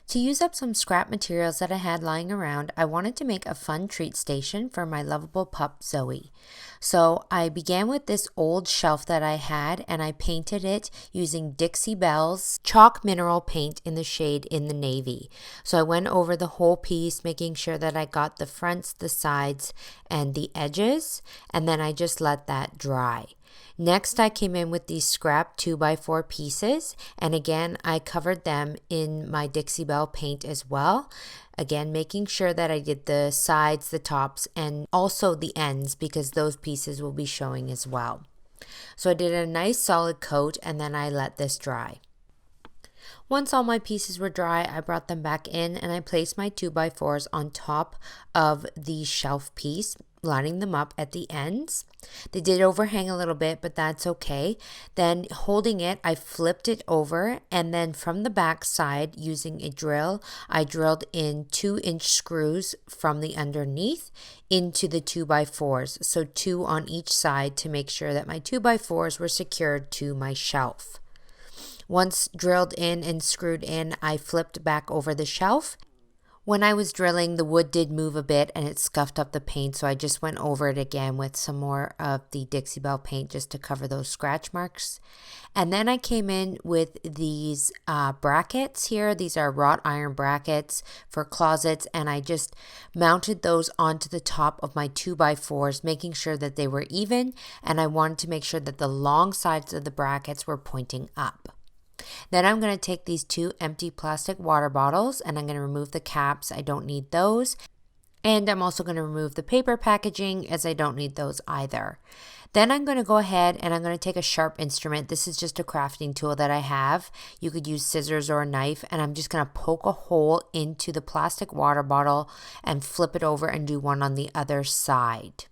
To use up some scrap materials that I had lying around, I wanted to make a fun treat station for my lovable pup Zoe. So I began with this old shelf that I had and I painted it using Dixie Belle's chalk mineral paint in the shade in the navy. So I went over the whole piece, making sure that I got the fronts, the sides, and the edges, and then I just let that dry. Next, I came in with these scrap 2x4 pieces, and again, I covered them in my Dixie Belle paint as well. Again, making sure that I did the sides, the tops, and also the ends because those pieces will be showing as well. So I did a nice solid coat and then I let this dry. Once all my pieces were dry, I brought them back in and I placed my 2x4s on top of the shelf piece, lining them up at the ends. They did overhang a little bit, but that's okay. Then holding it, I flipped it over, and then from the back side using a drill, I drilled in 2-inch screws from the underneath into the 2x4s. So 2 on each side to make sure that my 2x4s were secured to my shelf. Once drilled in and screwed in, I flipped back over the shelf. When I was drilling, the wood did move a bit and it scuffed up the paint, so I just went over it again with some more of the Dixie Belle paint just to cover those scratch marks. And then I came in with these brackets here. These are wrought iron brackets for closets, and I just mounted those onto the top of my 2x4s, making sure that they were even, and I wanted to make sure that the long sides of the brackets were pointing up. Then I'm going to take these 2 empty plastic water bottles and I'm going to remove the caps. I don't need those. And I'm also going to remove the paper packaging as I don't need those either. Then I'm going to go ahead and I'm going to take a sharp instrument. This is just a crafting tool that I have. You could use scissors or a knife, and I'm just going to poke a hole into the plastic water bottle and flip it over and do one on the other side.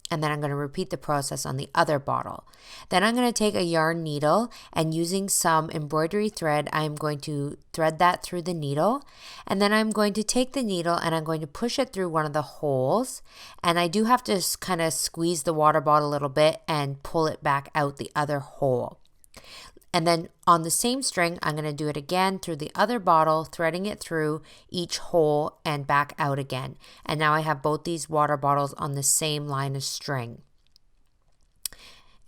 And then I'm going to repeat the process on the other bottle. Then I'm going to take a yarn needle and using some embroidery thread, I'm going to thread that through the needle. And then I'm going to take the needle and I'm going to push it through one of the holes. And I do have to kind of squeeze the water bottle a little bit and pull it back out the other hole. And then on the same string, I'm going to do it again through the other bottle, threading it through each hole and back out again. And now I have both these water bottles on the same line of string.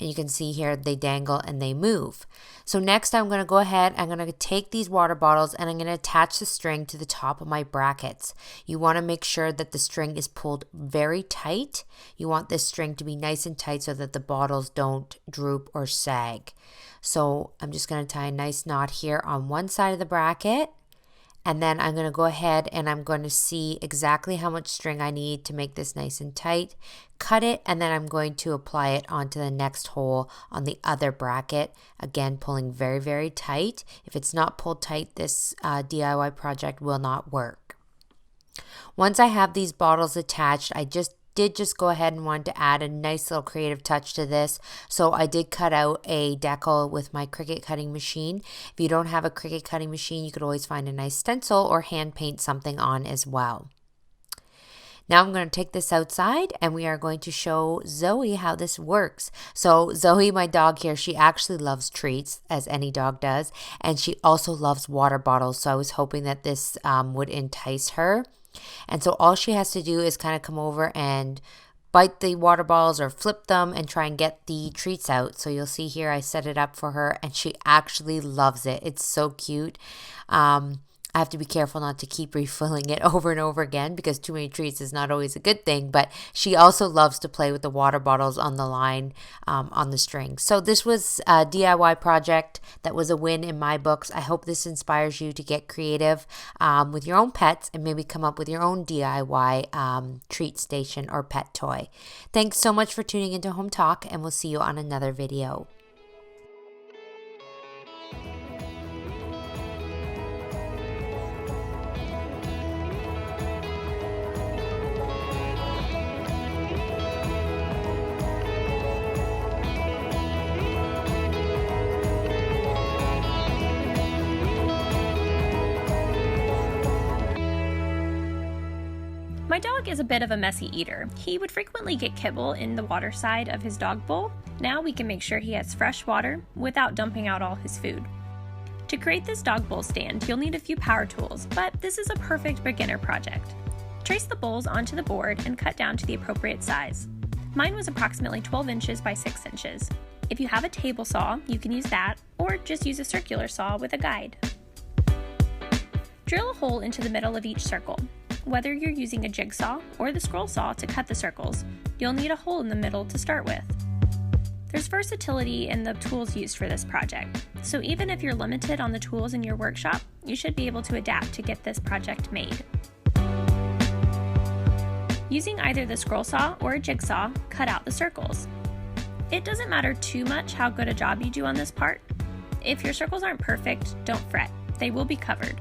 And you can see here they dangle and they move. So next I'm going to go ahead, I'm going to take these water bottles and I'm going to attach the string to the top of my brackets. You want to make sure that the string is pulled very tight. You want this string to be nice and tight so that the bottles don't droop or sag. So I'm just going to tie a nice knot here on one side of the bracket. And then I'm going to go ahead and I'm going to see exactly how much string I need to make this nice and tight. Cut it, and then I'm going to apply it onto the next hole on the other bracket. Again, pulling very, very tight. If it's not pulled tight, this DIY project will not work. Once I have these bottles attached, I just go ahead and wanted to add a nice little creative touch to this. So I did cut out a decal with my Cricut cutting machine. If you don't have a Cricut cutting machine, you could always find a nice stencil or hand paint something on as well. Now I'm going to take this outside and we are going to show Zoe how this works. So Zoe, my dog here, she actually loves treats, as any dog does, and she also loves water bottles. So I was hoping that this would entice her. And so all she has to do is kind of come over and bite the water balls or flip them and try and get the treats out. So you'll see here I set it up for her and she actually loves it. It's so cute. I have to be careful not to keep refilling it over and over again because too many treats is not always a good thing, but she also loves to play with the water bottles on the line on the string. So this was a DIY project that was a win in my books. I hope this inspires you to get creative with your own pets and maybe come up with your own DIY treat station or pet toy. Thanks so much for tuning into Home Talk, and we'll see you on another video. My dog is a bit of a messy eater. He would frequently get kibble in the water side of his dog bowl. Now we can make sure he has fresh water without dumping out all his food. To create this dog bowl stand, you'll need a few power tools, but this is a perfect beginner project. Trace the bowls onto the board and cut down to the appropriate size. Mine was approximately 12 inches by 6 inches. If you have a table saw, you can use that, or just use a circular saw with a guide. Drill a hole into the middle of each circle. Whether you're using a jigsaw or the scroll saw to cut the circles, you'll need a hole in the middle to start with. There's versatility in the tools used for this project, so even if you're limited on the tools in your workshop, you should be able to adapt to get this project made. Using either the scroll saw or a jigsaw, cut out the circles. It doesn't matter too much how good a job you do on this part. If your circles aren't perfect, don't fret, they will be covered.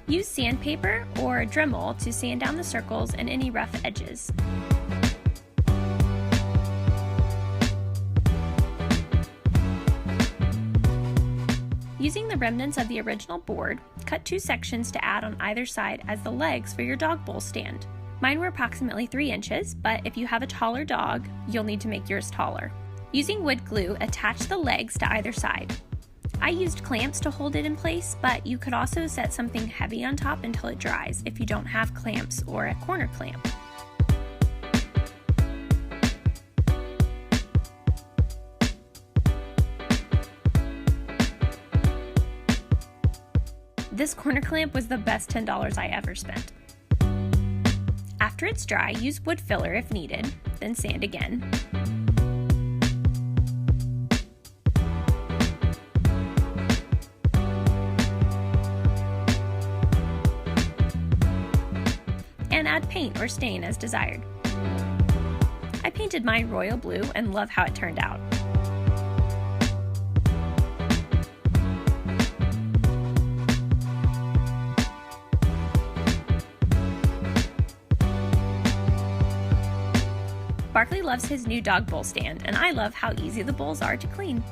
Use sandpaper or a Dremel to sand down the circles and any rough edges. Using the remnants of the original board, cut 2 sections to add on either side as the legs for your dog bowl stand. Mine were approximately 3 inches, but if you have a taller dog, you'll need to make yours taller. Using wood glue, attach the legs to either side. I used clamps to hold it in place, but you could also set something heavy on top until it dries if you don't have clamps or a corner clamp. This corner clamp was the best $10 I ever spent. After it's dry, use wood filler if needed, then sand again. And add paint or stain as desired. I painted mine royal blue and love how it turned out. Barkley loves his new dog bowl stand, and I love how easy the bowls are to clean.